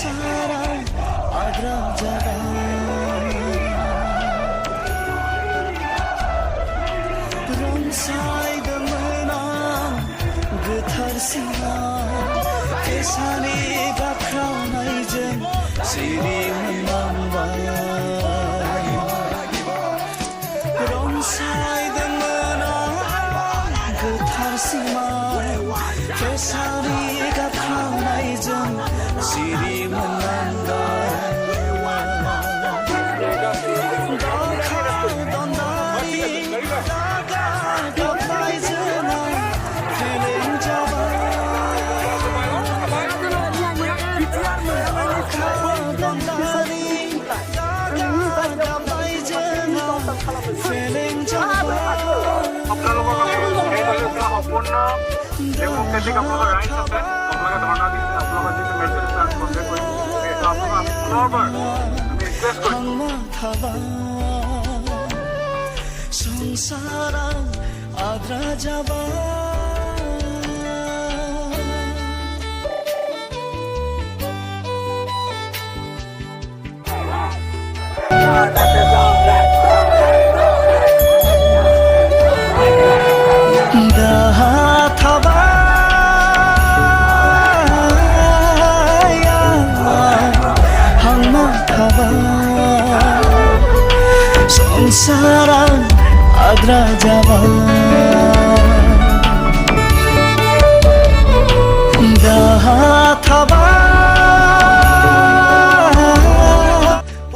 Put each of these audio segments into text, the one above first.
사랑 아드라자가 Rongsai da menang getar singa kesane gakranai jen siri menambah Rongsai da menang getar singa kesane gakranai jen siri menambah সম্পূর্ণ Democratic আপনাদের rights আছে আপনাকে ধর্ণা দিতে আপনারা যদি মেসেজ ট্রান্সফার করেন তো আপনারা আমি ফরওয়ার্ড আমি রিকোয়েস্ট করি সংসার আদ্রা যাবা Saran adra jawa daha thaba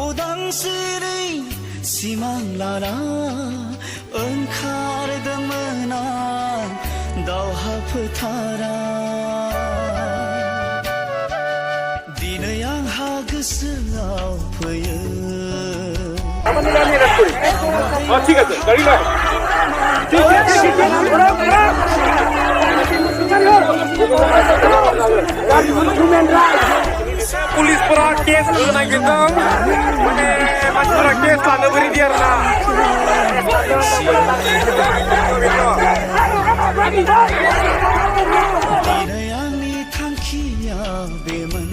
udang siri simang lara engkar demenan dawa phthara dina yang ha gosoआव फैयो ঠিক আছে গাড়ি লাও পুলিশ পরা কেস না কিন্তু মানে মাছরা কেস লানো বরি দিয়ার না dinayani thangkiya beman